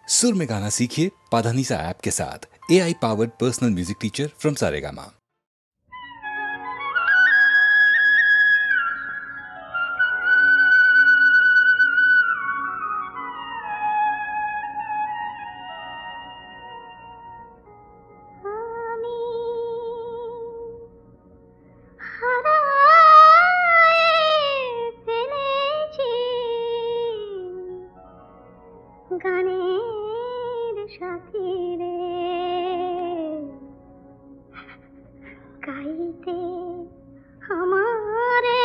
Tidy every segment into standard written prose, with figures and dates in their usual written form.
सुर में गाना सीखिए पाधानीसा ऐप के साथ। AI powered personal music teacher from Saregama. গানের সাথী রে গাইতে আমারে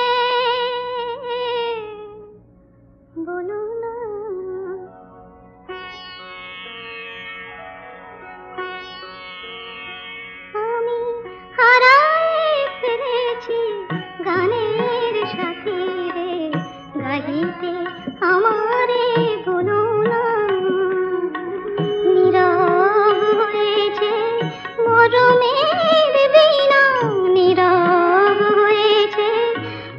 বলো না আমি হারায় ফিরেছি গানের সাথী রে গাইতে আমারে বলো না মরমের বীণা নীরব হয়েছে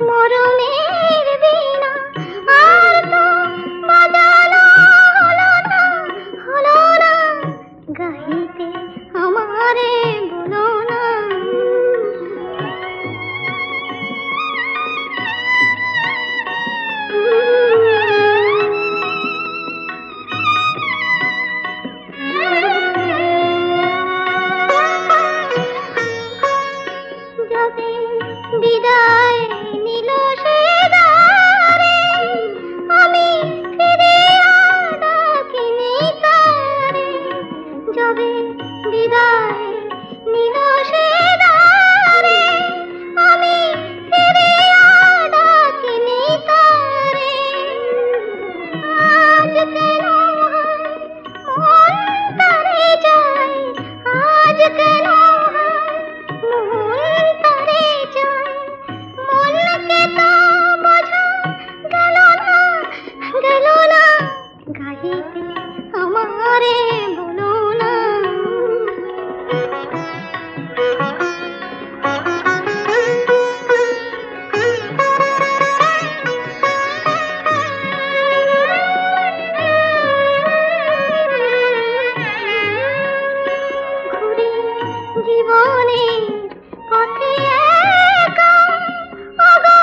মরমের বীণা আর তো বাজানো হলো না গাইতে আমারে বলো না বিদায় নিল সে দ্বারে আমি ফিরে ডাকিনি তারে যবে বিদায় নিল সে দ্বারে আমি ফিরে ডাকিনি তারে আজ কেন মন তারে যায় আজ কেন গাইতে আমারে বলো না ঘুরে জীবনের পথে একা ওগো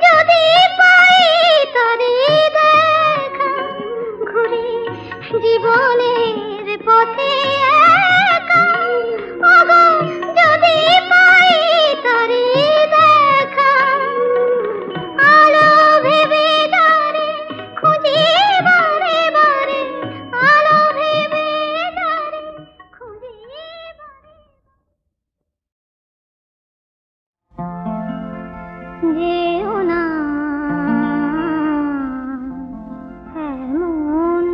যদি পাই তারে দেখা ঘুরে জীবনের পথে একা ওগো যদি পাই তারে দেখা আলো ভেবে তারে খুঁজি বারে বারে আলো ভেবে তারে খুঁজি যেও না এমন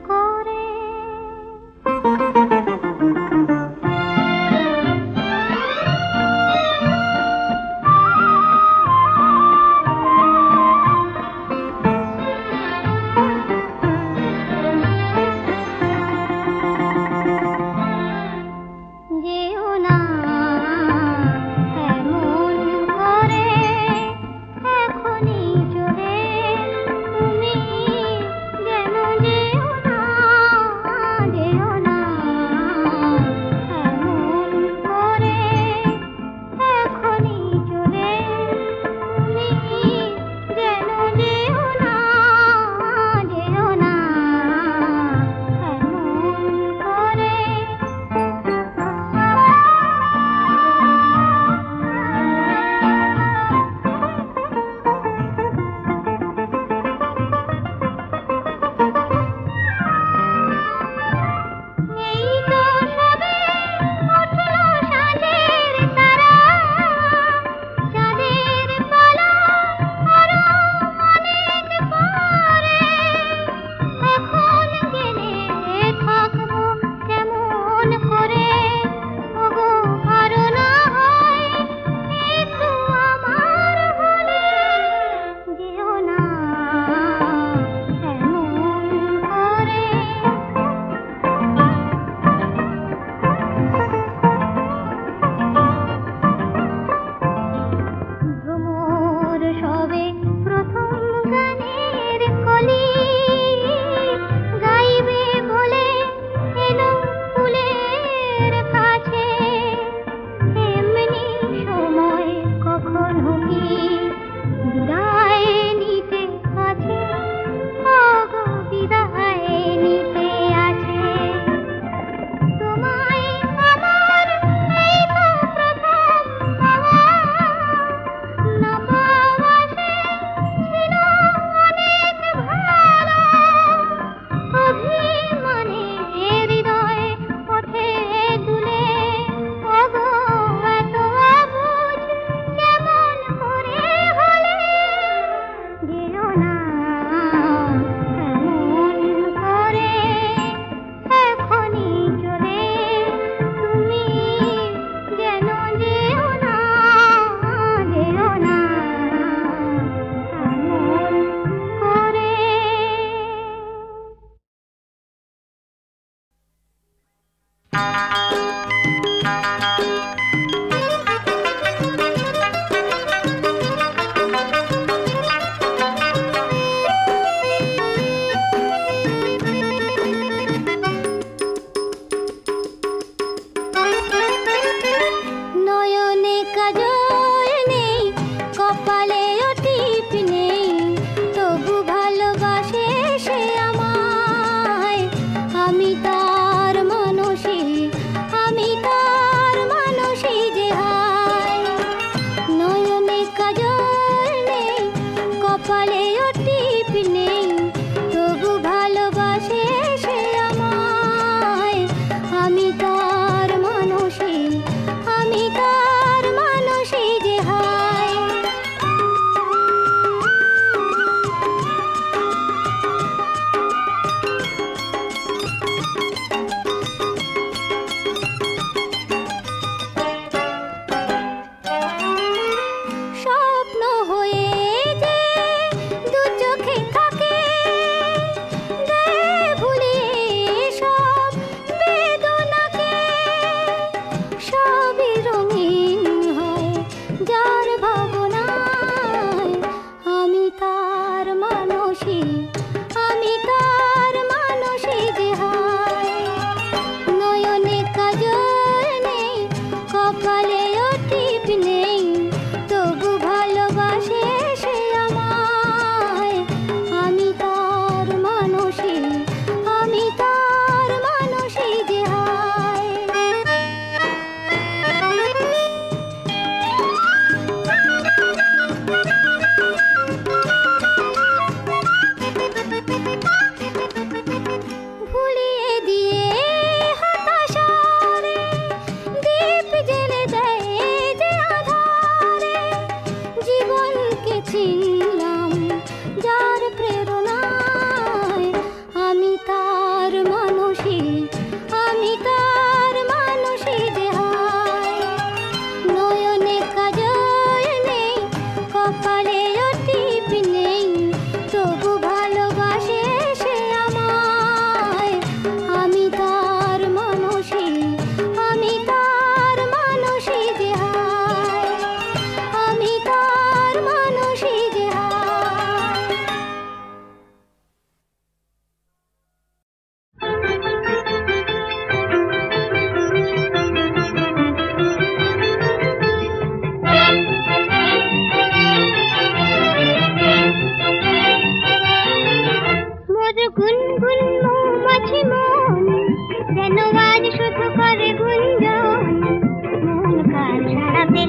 করে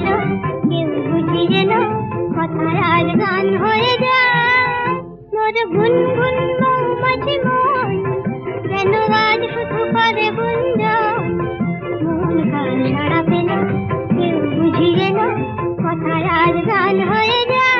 এলো কেউ বুঝিয়ে এলো কথায় আর গান হয়ে যায় মোর গুনগুন মৌমাছি মন যেন আজ শুধু করে গুঞ্জন মন কাল সাড়া পেল কেউ বুঝিয়ে এলো কথায় আর গান হয়ে যায়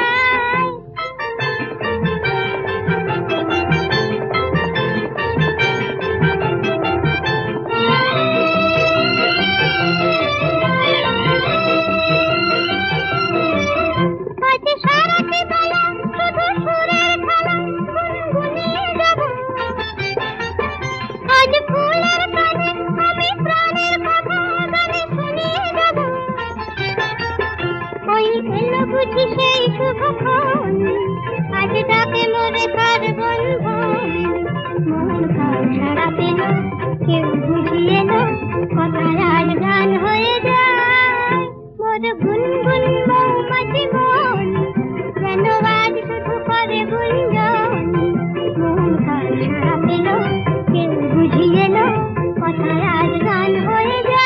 বুঝি সেই শুভক্ষণ আজ ডাকে মোরে কার বন্ধন মন কাল সাড়া পেল কেউ বুঝিয়ে এলো কথায় আজ গান হয়ে যায় মোর গুনগুন মৌমাছি মন যেন আজ শুধু করে গুঞ্জন মন কাল সাড়া পেল কেউ বুঝিয়ে এলো কথায় আজ গান হয়ে যায়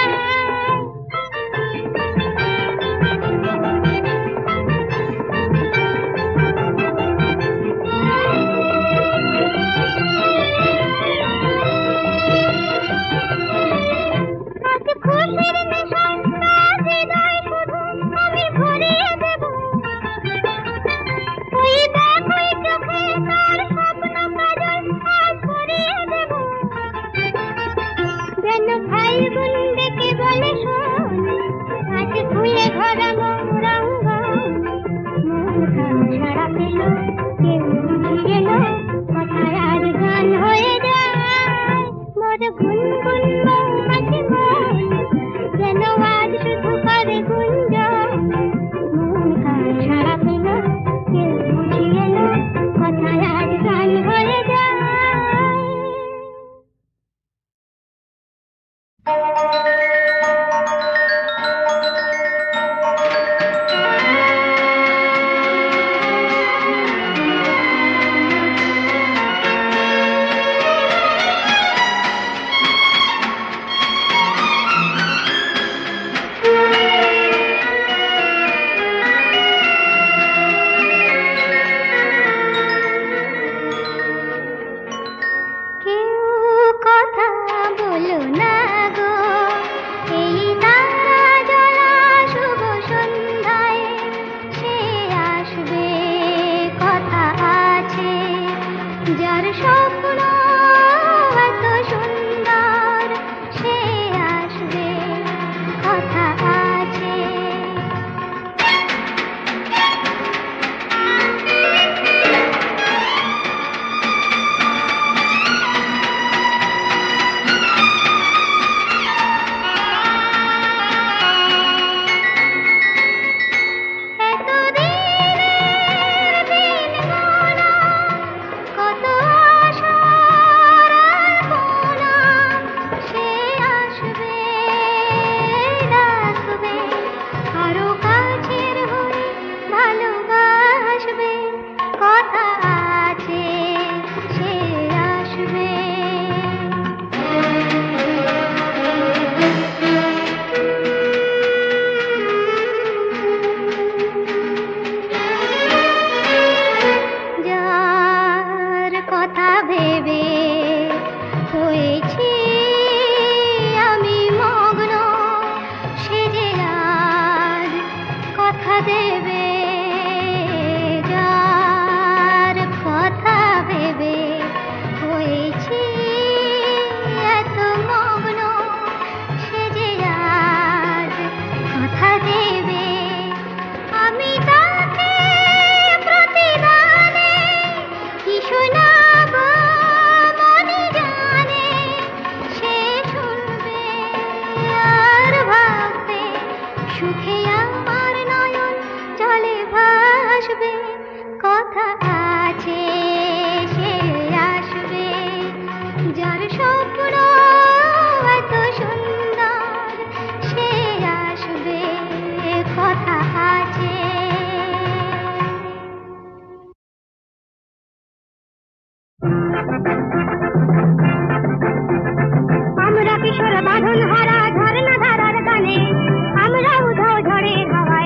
আমরা কিশোর বাঁধন হারা ঝর্ণা ধারার গানে আমরা উধাও ঝড়ে হাওয়া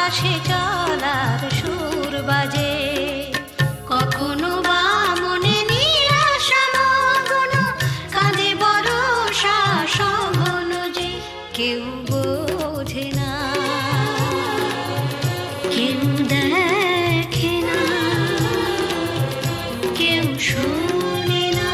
বাতাসে চলার সুর বাজে। কখনো বা মনে নিরাশা মগ্ন, কাঁদে বরষা সঘন যে কেউ বোঝে না, কেউ দেখে না, কেউ শোনে না।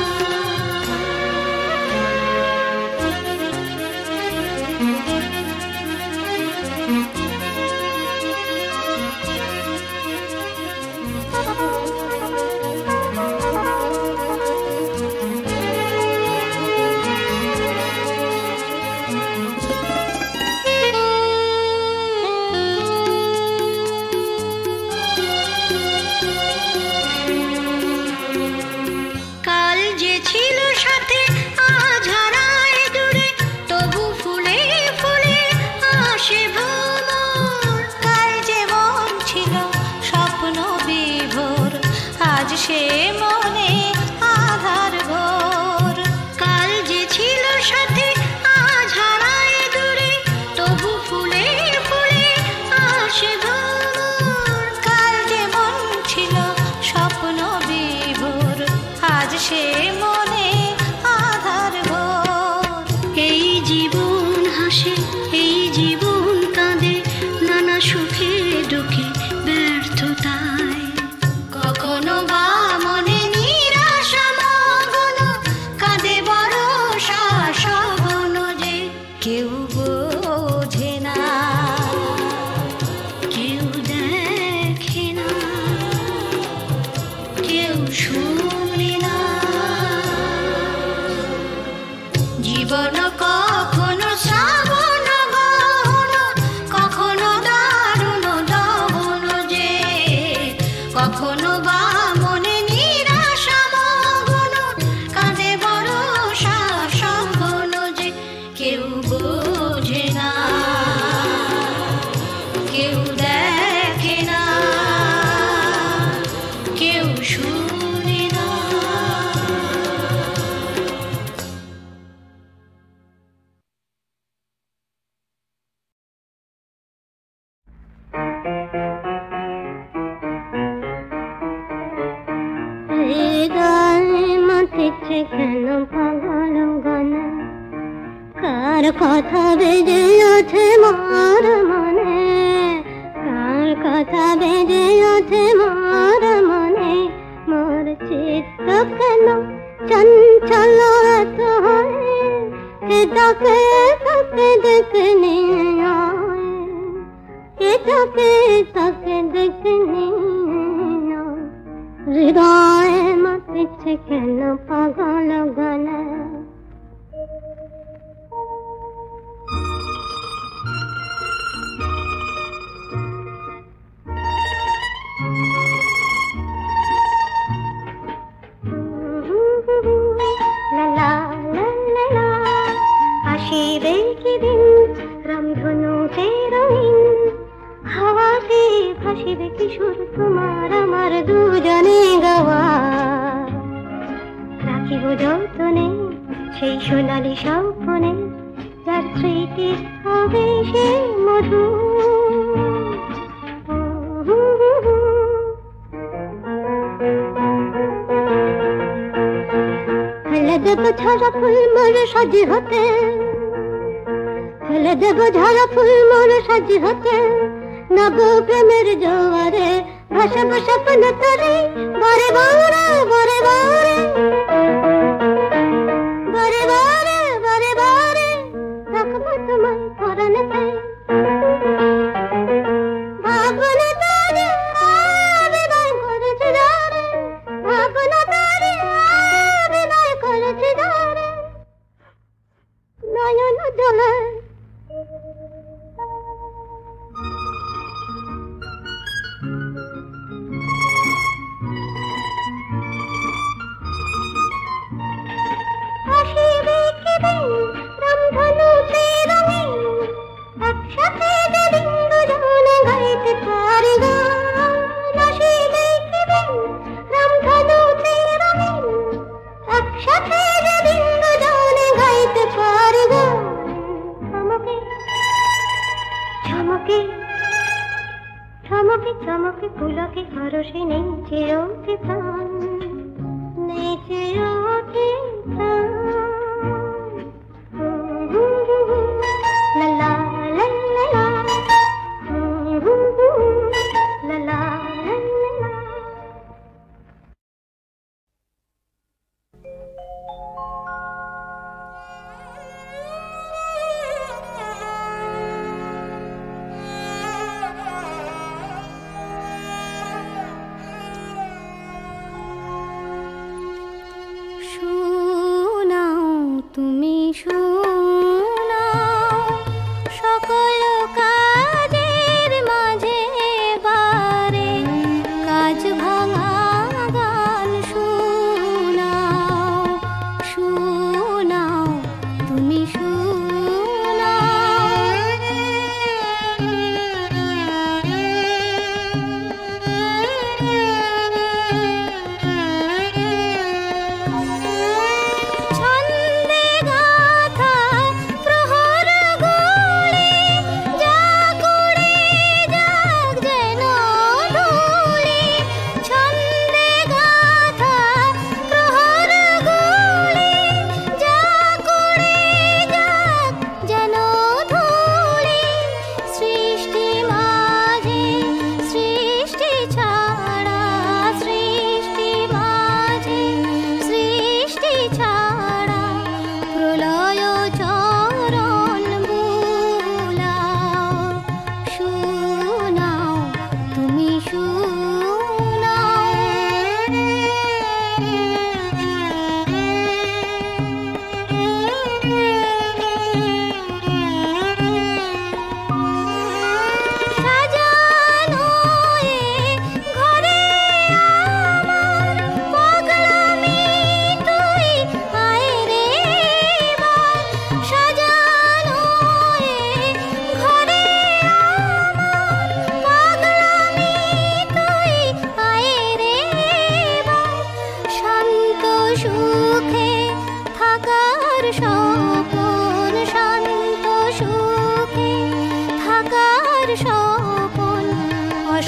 কাল যে ছিল সাথে আজ হারায় দূরে, তবু ফুলে ফুলে আসে ভ্রমর। কাল যে মন ছিল স্বপ্ন বিভোর, আজ সে মনে আধার ঘোর। কাল যে ছিল সাথে আজ হারায় দূরে, তবু ফুলে ফুলে আসে ভ্রমর। কাল যে মন ছিল স্বপ্ন বিভোর, আজ সে মনে আধার ঘোর। এই জীবন হাসে, এই জীবন কাঁদে, নানা সুখে দুঃখে ব্যর্থতায়। কখনো বা মনে নিরাশা মগ্ন, কাঁদে বরষা সঘন যে কেউ বোঝে না, কেউ দেখে না, কেউ শুনে না। জীবন কখনো শ্রাবণ গহন, কখনো দারুণ দহন যে, কখনো বা মনে নিরাশা মগ্ন, কাঁদে বরষা সঘন যে কেউ বোঝে না, কেউ দেখে না, কেউ শুনে না। হৃদয়ে মাতিছে কেন পাগল গান, কার কথা বেজে আছে মোর মনে, কার কথা বেজে আছে মোর মনে। মোর চিত্ত কেন চঞ্চল এত হয়, কে তাকে তাকে দেখে নিয়ে আয়, কে তাকে তাকে দেখে নিয়ে আয়। হৃদয়ে মাতিছে কেন পাগল গান। লা লা লা লা, আসিবে কি দিন রামধনুতে রঙিন, হাওয়াতে ভাসিবে কিশোর তোমার আমার দুজনে গাওয়া। রাখিব যতনে সেই সোনালি স্বপ্নে, যার স্মৃতি হবে সে মধু। ফেলে দেব ঝরা ফুল মোর সাজি হতে, ফেলে দেব ঝরা ফুল মোর সাজি হতে, নব প্রেমের জোয়ারে ভাসাব স্বপ্ন তরে। বারে বারে বারে বারে বারে বারে বারে বারে রাখবো তোমায় পরাণেতে। ভাবনা তারে বিদায় করেছে যারে, ভাবনা তারে বিদায় করেছে যারে, নয়ন জলে চমকে চমকে পুলকে হরষে নেচে ওঠে প্রাণ, নেচে ওঠে প্রাণ। লা লা লা লা লা, লা লা লা লা। তুমি শোনাও সকল কাজের মাঝে বারে কাজ ভাঙা গান শোনাও, শোনাও তুমি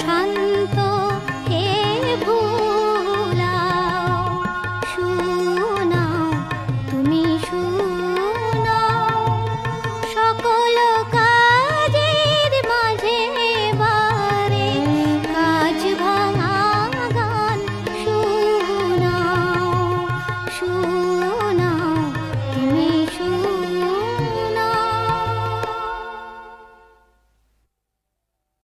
শান্ত